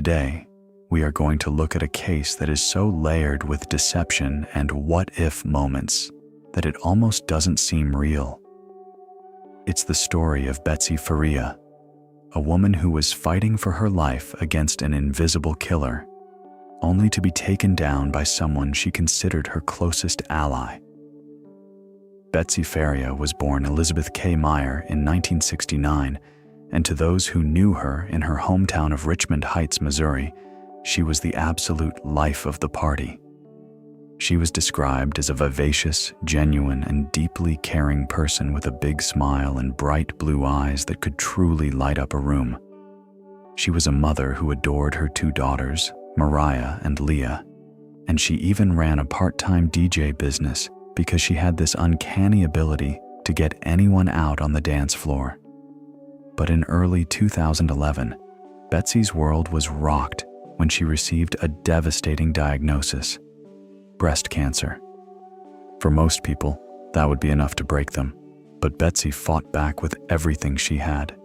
Today, we are going to look at a case that is so layered with deception and what-if moments that it almost doesn't seem real. It's the story of Betsy Faria, a woman who was fighting for her life against an invisible killer, only to be taken down by someone she considered her closest ally. Betsy Faria was born Elizabeth K. Meyer in 1969, and to those who knew her in her hometown of Richmond Heights, Missouri, she was the absolute life of the party. She was described as a vivacious, genuine, and deeply caring person with a big smile and bright blue eyes that could truly light up a room. She was a mother who adored her two daughters, Mariah and Leah, and she even ran a part-time DJ business because she had this uncanny ability to get anyone out on the dance floor. But in early 2011, Betsy's world was rocked when she received a devastating diagnosis: breast cancer. For most people, that would be enough to break them, but Betsy fought back with everything she had.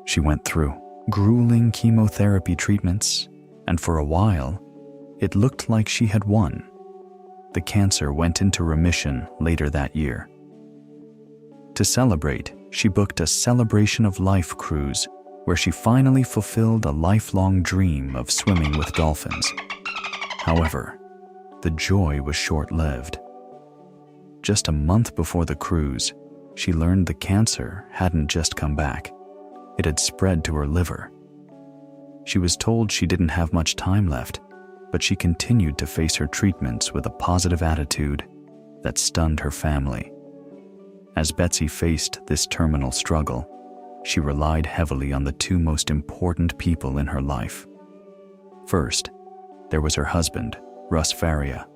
She went through grueling chemotherapy treatments, and for a while, it looked like she had won. The cancer went into remission later that year. To celebrate, she booked a Celebration of Life cruise where she finally fulfilled a lifelong dream of swimming with dolphins. However, the joy was short-lived. Just a month before the cruise, she learned the cancer hadn't just come back. It had spread to her liver. She was told she didn't have much time left, but she continued to face her treatments with a positive attitude that stunned her family. As Betsy faced this terminal struggle, she relied heavily on the two most important people in her life. First, there was her husband, Russ Faria.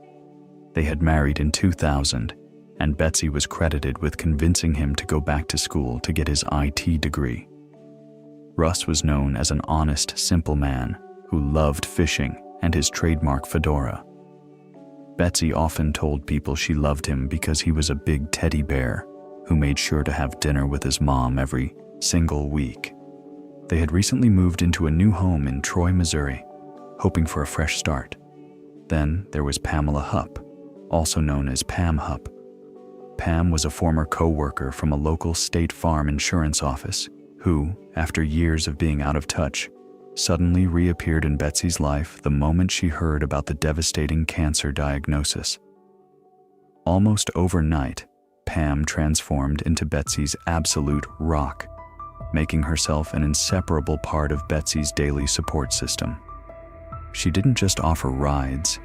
They had married in 2000, and Betsy was credited with convincing him to go back to school to get his IT degree. Russ was known as an honest, simple man who loved fishing and his trademark fedora. Betsy often told people she loved him because he was a big teddy bear who made sure to have dinner with his mom every single week. They had recently moved into a new home in Troy, Missouri, hoping for a fresh start. Then there was Pamela Hupp, also known as Pam Hupp. Pam was a former co-worker from a local State Farm insurance office who, after years of being out of touch, suddenly reappeared in Betsy's life the moment she heard about the devastating cancer diagnosis. Almost overnight, Pam transformed into Betsy's absolute rock, making herself an inseparable part of Betsy's daily support system. She didn't just offer rides.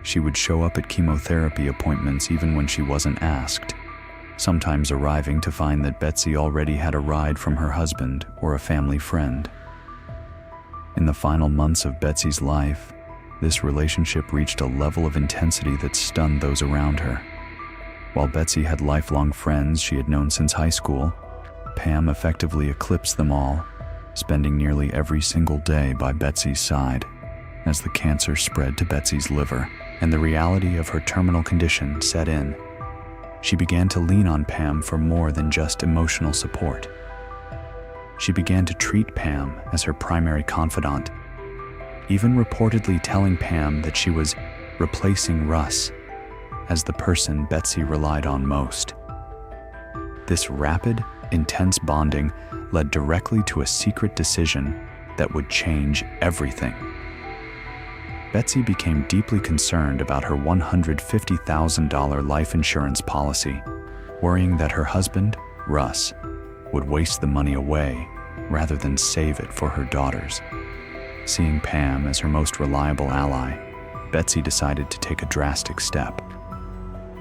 She would show up at chemotherapy appointments even when she wasn't asked, sometimes arriving to find that Betsy already had a ride from her husband or a family friend. In the final months of Betsy's life, this relationship reached a level of intensity that stunned those around her. While Betsy had lifelong friends she had known since high school, Pam effectively eclipsed them all, spending nearly every single day by Betsy's side. As the cancer spread to Betsy's liver and the reality of her terminal condition set in, she began to lean on Pam for more than just emotional support. She began to treat Pam as her primary confidant, even reportedly telling Pam that she was replacing Russ as the person Betsy relied on most. This rapid, intense bonding led directly to a secret decision that would change everything. Betsy became deeply concerned about her $150,000 life insurance policy, worrying that her husband, Russ, would waste the money away rather than save it for her daughters. Seeing Pam as her most reliable ally, Betsy decided to take a drastic step.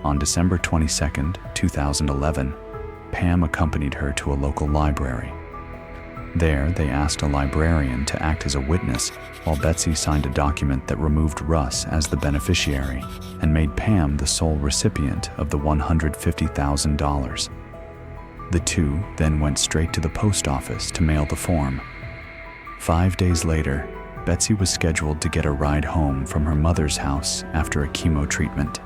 On December 22, 2011, Pam accompanied her to a local library. There, they asked a librarian to act as a witness while Betsy signed a document that removed Russ as the beneficiary and made Pam the sole recipient of the $150,000. The two then went straight to the post office to mail the form. 5 days later, Betsy was scheduled to get a ride home from her mother's house after a chemo treatment.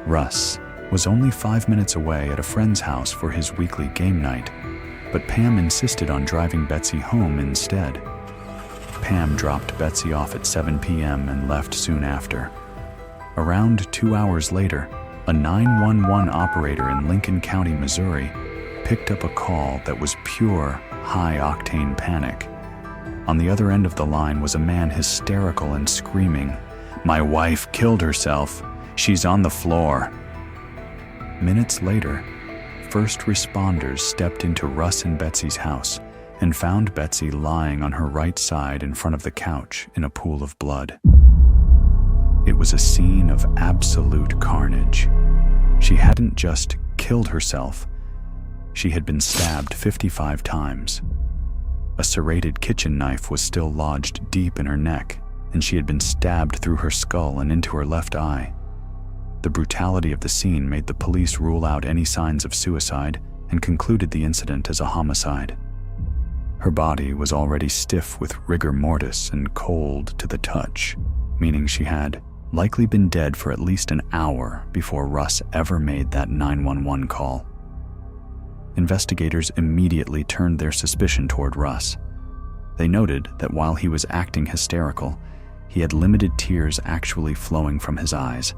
Russ was only 5 minutes away at a friend's house for his weekly game night, but Pam insisted on driving Betsy home instead. Pam dropped Betsy off at 7 p.m. and left soon after. Around 2 hours later, a 911 operator in Lincoln County, Missouri, picked up a call that was pure, high-octane panic. On the other end of the line was a man hysterical and screaming, "My wife killed herself. She's on the floor." Minutes later, first responders stepped into Russ and Betsy's house and found Betsy lying on her right side in front of the couch in a pool of blood. It was a scene of absolute carnage. She hadn't just killed herself, she had been stabbed 55 times. A serrated kitchen knife was still lodged deep in her neck, and she had been stabbed through her skull and into her left eye. The brutality of the scene made the police rule out any signs of suicide and concluded the incident as a homicide. Her body was already stiff with rigor mortis and cold to the touch, meaning she had likely been dead for at least an hour before Russ ever made that 911 call. Investigators immediately turned their suspicion toward Russ. They noted that while he was acting hysterical, he had limited tears actually flowing from his eyes,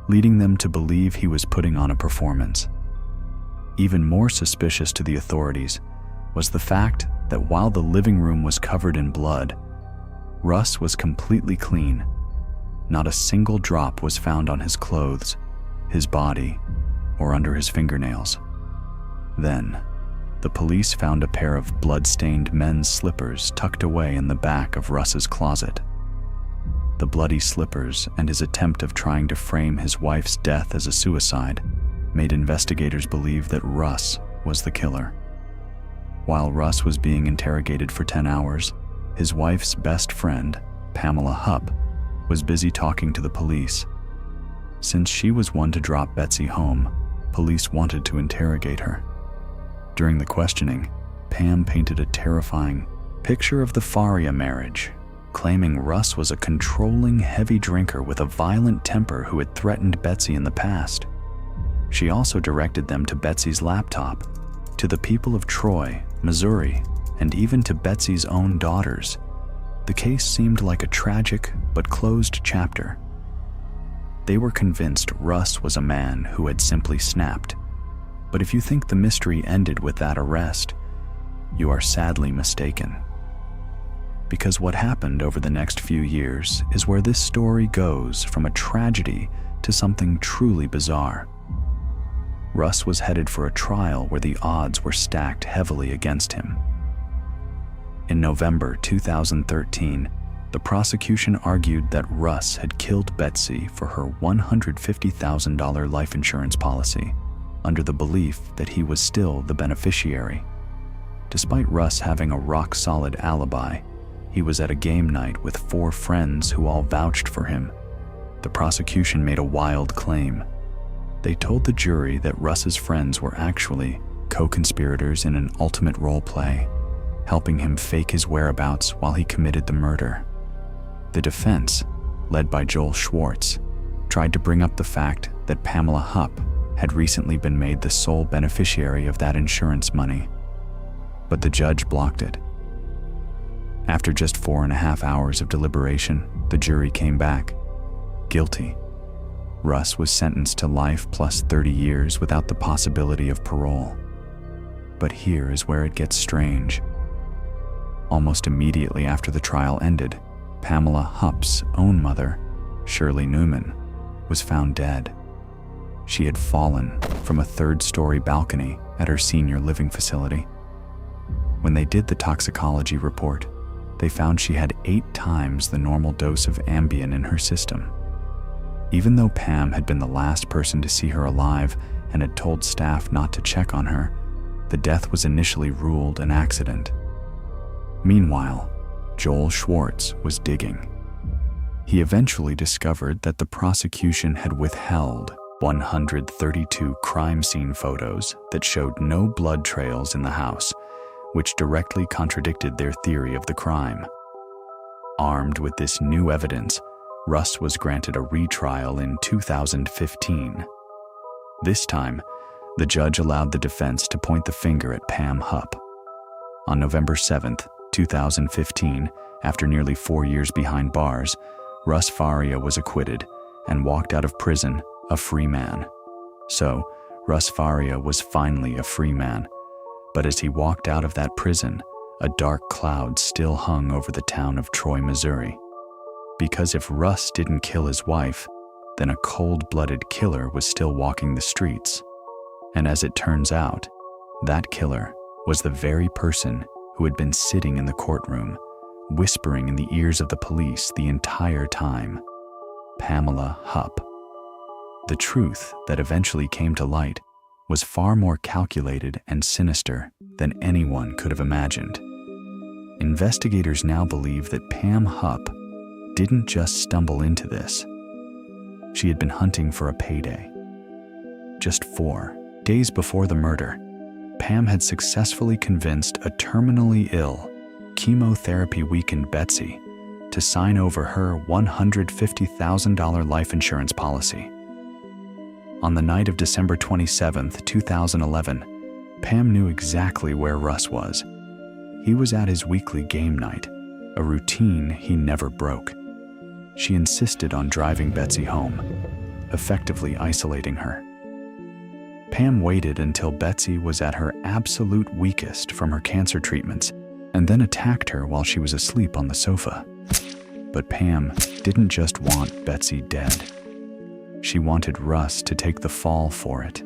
leading them to believe he was putting on a performance. Even more suspicious to the authorities was the fact that while the living room was covered in blood, Russ was completely clean. Not a single drop was found on his clothes, his body, or under his fingernails. Then, the police found a pair of blood-stained men's slippers tucked away in the back of Russ's closet. The bloody slippers and his attempt of trying to frame his wife's death as a suicide made investigators believe that Russ was the killer. While Russ was being interrogated for 10 hours, his wife's best friend, Pamela Hupp, was busy talking to the police. Since she was one to drop Betsy home, police wanted to interrogate her. During the questioning, Pam painted a terrifying picture of the Faria marriage, claiming Russ was a controlling, heavy drinker with a violent temper who had threatened Betsy in the past. She also directed them to Betsy's laptop, to the people of Troy, Missouri, and even to Betsy's own daughters. The case seemed like a tragic but closed chapter. They were convinced Russ was a man who had simply snapped. But if you think the mystery ended with that arrest, you are sadly mistaken. Because what happened over the next few years is where this story goes from a tragedy to something truly bizarre. Russ was headed for a trial where the odds were stacked heavily against him. In November 2013, the prosecution argued that Russ had killed Betsy for her $150,000 life insurance policy, under the belief that he was still the beneficiary. Despite Russ having a rock-solid alibi, he was at a game night with 4 friends who all vouched for him. The prosecution made a wild claim. They told the jury that Russ's friends were actually co-conspirators in an ultimate role play, helping him fake his whereabouts while he committed the murder. The defense, led by Joel Schwartz, tried to bring up the fact that Pamela Hupp had recently been made the sole beneficiary of that insurance money, but the judge blocked it. After just 4.5 hours of deliberation, the jury came back guilty. Russ was sentenced to life plus 30 years without the possibility of parole. But here is where it gets strange. Almost immediately after the trial ended, Pamela Hupp's own mother, Shirley Newman, was found dead. She had fallen from a 3rd-story balcony at her senior living facility. When they did the toxicology report, they found she had 8 times the normal dose of Ambien in her system. Even though Pam had been the last person to see her alive and had told staff not to check on her, the death was initially ruled an accident. Meanwhile, Joel Schwartz was digging. He eventually discovered that the prosecution had withheld 132 crime scene photos that showed no blood trails in the house, which directly contradicted their theory of the crime. Armed with this new evidence, Russ was granted a retrial in 2015. This time, the judge allowed the defense to point the finger at Pam Hupp. On November 7, 2015, after nearly 4 years behind bars, Russ Faria was acquitted and walked out of prison a free man. So, Russ Faria was finally a free man. But as he walked out of that prison, a dark cloud still hung over the town of Troy, Missouri. Because if Russ didn't kill his wife, then a cold-blooded killer was still walking the streets. And as it turns out, that killer was the very person who had been sitting in the courtroom, whispering in the ears of the police the entire time: Pamela Hupp. The truth that eventually came to light was far more calculated and sinister than anyone could have imagined. Investigators now believe that Pam Hupp didn't just stumble into this. She had been hunting for a payday. Just 4 days before the murder, Pam had successfully convinced a terminally ill, chemotherapy-weakened Betsy to sign over her $150,000 life insurance policy. On the night of December 27, 2011, Pam knew exactly where Russ was. He was at his weekly game night, a routine he never broke. She insisted on driving Betsy home, effectively isolating her. Pam waited until Betsy was at her absolute weakest from her cancer treatments, and then attacked her while she was asleep on the sofa. But Pam didn't just want Betsy dead. She wanted Russ to take the fall for it,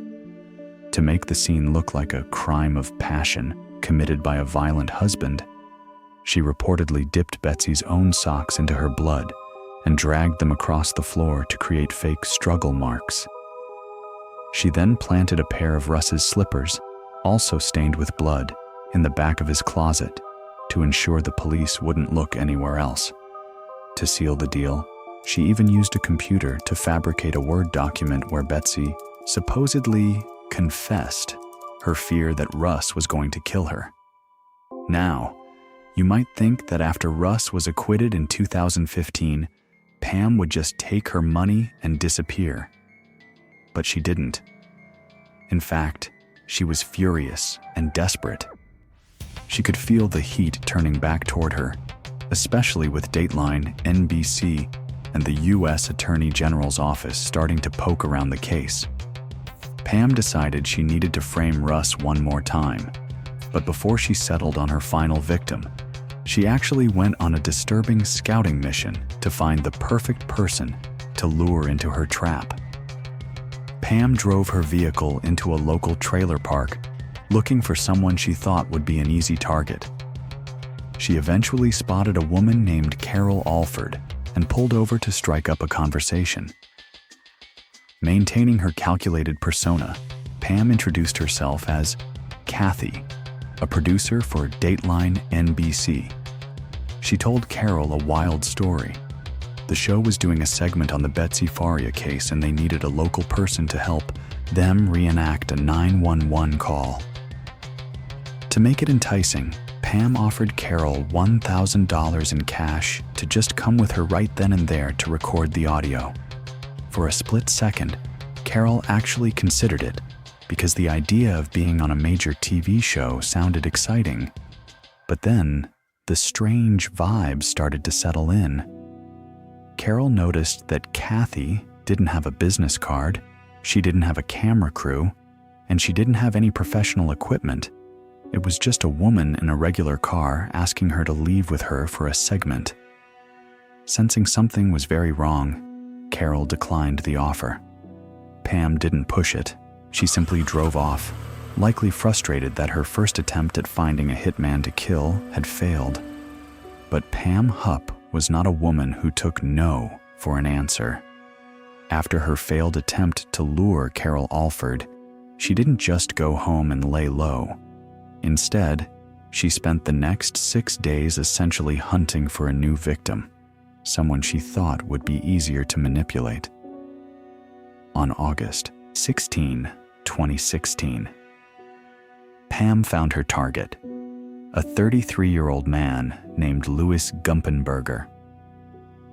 to make the scene look like a crime of passion committed by a violent husband. She reportedly dipped Betsy's own socks into her blood and dragged them across the floor to create fake struggle marks. She then planted a pair of Russ's slippers, also stained with blood, in the back of his closet to ensure the police wouldn't look anywhere else. To seal the deal, she even used a computer to fabricate a Word document where Betsy supposedly confessed her fear that Russ was going to kill her. Now, you might think that after Russ was acquitted in 2015, Pam would just take her money and disappear. But she didn't. In fact, she was furious and desperate. She could feel the heat turning back toward her, especially with Dateline, NBC, and the U.S. Attorney General's office starting to poke around the case. Pam decided she needed to frame Russ one more time, but before she settled on her final victim, she actually went on a disturbing scouting mission to find the perfect person to lure into her trap. Pam drove her vehicle into a local trailer park, looking for someone she thought would be an easy target. She eventually spotted a woman named Carol Alford and pulled over to strike up a conversation. Maintaining her calculated persona, Pam introduced herself as Kathy, a producer for Dateline NBC. She told Carol a wild story. The show was doing a segment on the Betsy Faria case and they needed a local person to help them reenact a 911 call. To make it enticing, Pam offered Carol $1,000 in cash to just come with her right then and there to record the audio. For a split second, Carol actually considered it because the idea of being on a major TV show sounded exciting. But then, the strange vibe started to settle in. Carol noticed that Kathy didn't have a business card, she didn't have a camera crew, and she didn't have any professional equipment. It was just a woman in a regular car asking her to leave with her for a segment. Sensing something was very wrong, Carol declined the offer. Pam didn't push it. She simply drove off, likely frustrated that her first attempt at finding a hitman to kill had failed. But Pam Hupp was not a woman who took no for an answer. After her failed attempt to lure Carol Alford, she didn't just go home and lay low. Instead, she spent the next 6 days essentially hunting for a new victim, someone she thought would be easier to manipulate. On August 16, 2016, Pam found her target, a 33-year-old man named Louis Gumpenberger.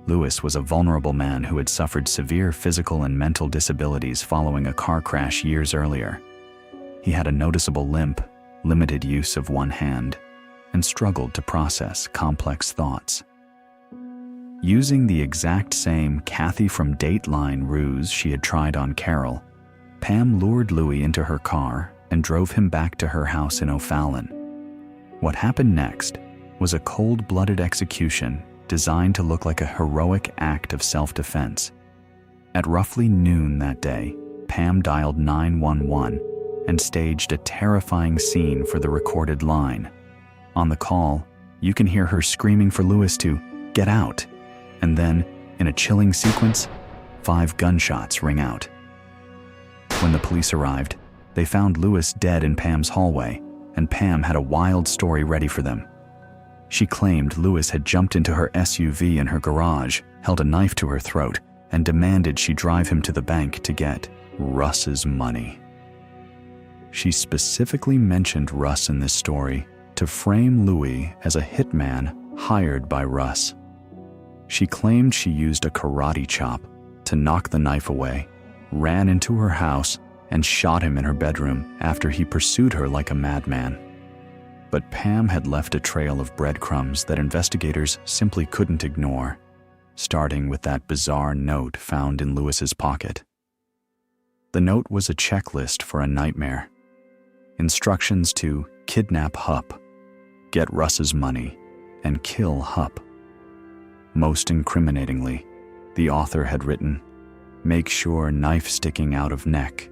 Louis was a vulnerable man who had suffered severe physical and mental disabilities following a car crash years earlier. He had a noticeable limp, limited use of one hand, and struggled to process complex thoughts. Using the exact same Kathy from Dateline ruse she had tried on Carol, Pam lured Louis into her car and drove him back to her house in O'Fallon. What happened next was a cold-blooded execution designed to look like a heroic act of self-defense. At roughly noon that day, Pam dialed 911 and staged a terrifying scene for the recorded line. On the call, you can hear her screaming for Louis to get out, and then, in a chilling sequence, 5 gunshots ring out. When the police arrived, they found Louis dead in Pam's hallway, and Pam had a wild story ready for them. She claimed Louis had jumped into her SUV in her garage, held a knife to her throat, and demanded she drive him to the bank to get Russ's money. She specifically mentioned Russ in this story to frame Louis as a hitman hired by Russ. She claimed she used a karate chop to knock the knife away, ran into her house, and shot him in her bedroom after he pursued her like a madman. But Pam had left a trail of breadcrumbs that investigators simply couldn't ignore, starting with that bizarre note found in Louis's pocket. The note was a checklist for a nightmare. Instructions to kidnap Hupp, get Russ's money, and kill Hupp. Most incriminatingly, the author had written, "Make sure knife sticking out of neck,"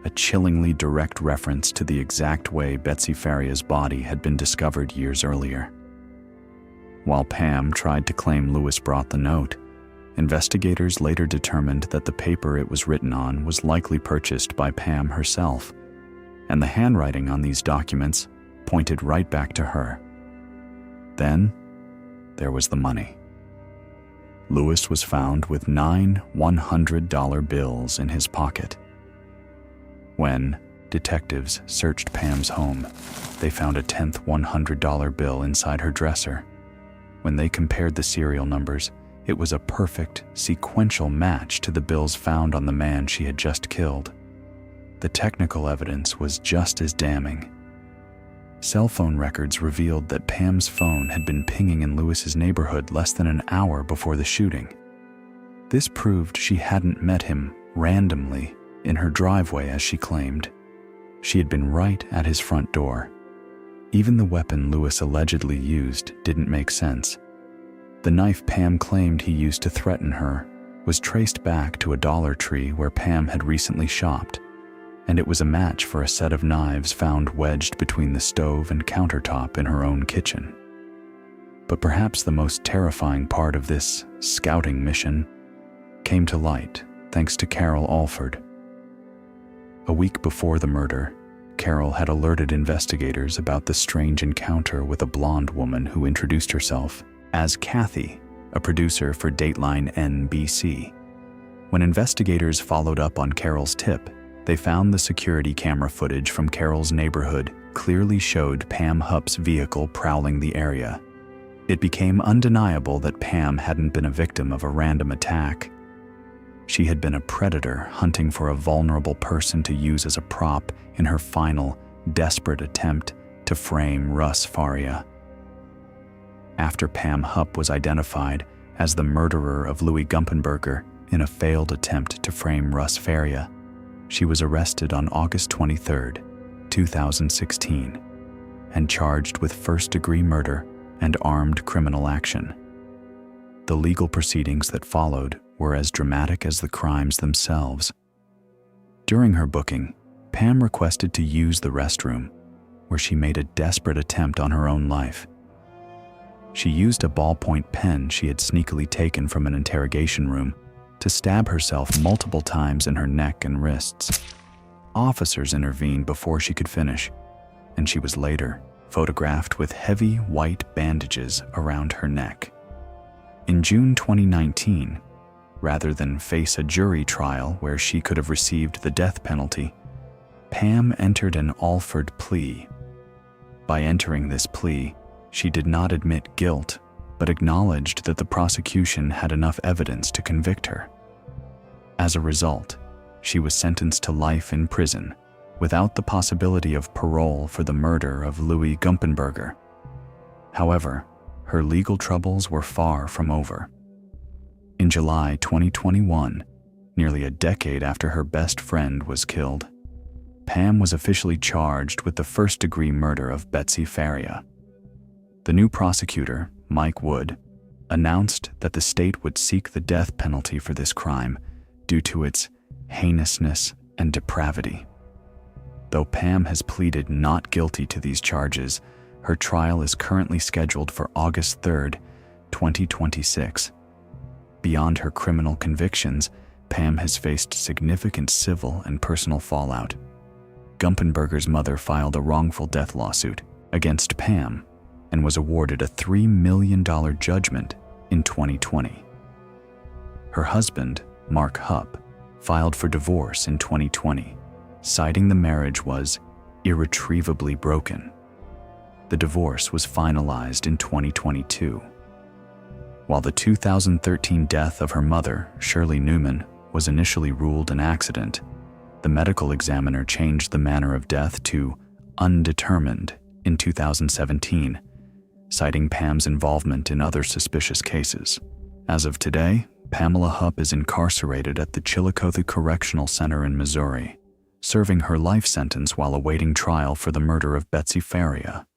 a chillingly direct reference to the exact way Betsy Faria's body had been discovered years earlier. While Pam tried to claim Louis brought the note, investigators later determined that the paper it was written on was likely purchased by Pam herself, and the handwriting on these documents pointed right back to her. Then, there was the money. Louis was found with 9 $100 bills in his pocket. When detectives searched Pam's home, they found a 10th $100 bill inside her dresser. When they compared the serial numbers, it was a perfect, sequential match to the bills found on the man she had just killed. The technical evidence was just as damning. Cell phone records revealed that Pam's phone had been pinging in Louis's neighborhood less than an hour before the shooting. This proved she hadn't met him randomly in her driveway as she claimed. She had been right at his front door. Even the weapon Louis allegedly used didn't make sense. The knife Pam claimed he used to threaten her was traced back to a Dollar Tree where Pam had recently shopped, and it was a match for a set of knives found wedged between the stove and countertop in her own kitchen. But perhaps the most terrifying part of this scouting mission came to light thanks to Carol Alford. A week before the murder, Carol had alerted investigators about the strange encounter with a blonde woman who introduced herself as Kathy, a producer for Dateline NBC. When investigators followed up on Carol's tip, they found the security camera footage from Carol's neighborhood clearly showed Pam Hupp's vehicle prowling the area. It became undeniable that Pam hadn't been a victim of a random attack. She had been a predator hunting for a vulnerable person to use as a prop in her final, desperate attempt to frame Russ Faria. After Pam Hupp was identified as the murderer of Louis Gumpenberger in a failed attempt to frame Russ Faria, she was arrested on August 23, 2016, and charged with first-degree murder and armed criminal action. The legal proceedings that followed were as dramatic as the crimes themselves. During her booking, Pam requested to use the restroom, where she made a desperate attempt on her own life. She used a ballpoint pen she had sneakily taken from an interrogation room to stab herself multiple times in her neck and wrists. Officers intervened before she could finish, and she was later photographed with heavy white bandages around her neck. In June 2019, rather than face a jury trial where she could have received the death penalty, Pam entered an Alford plea. By entering this plea, she did not admit guilt, but acknowledged that the prosecution had enough evidence to convict her. As a result, she was sentenced to life in prison, without the possibility of parole for the murder of Louis Gumpenberger. However, her legal troubles were far from over. In July 2021, nearly a decade after her best friend was killed, Pam was officially charged with the first-degree murder of Betsy Faria. The new prosecutor, Mike Wood, announced that the state would seek the death penalty for this crime due to its heinousness and depravity. Though Pam has pleaded not guilty to these charges, her trial is currently scheduled for August 3, 2026. Beyond her criminal convictions, Pam has faced significant civil and personal fallout. Gumpenberger's mother filed a wrongful death lawsuit against Pam and was awarded a $3 million judgment in 2020. Her husband, Mark Hupp, filed for divorce in 2020, citing the marriage was irretrievably broken. The divorce was finalized in 2022. While the 2013 death of her mother, Shirley Newman, was initially ruled an accident, the medical examiner changed the manner of death to undetermined in 2017, citing Pam's involvement in other suspicious cases. As of today, Pamela Hupp is incarcerated at the Chillicothe Correctional Center in Missouri, serving her life sentence while awaiting trial for the murder of Betsy Faria.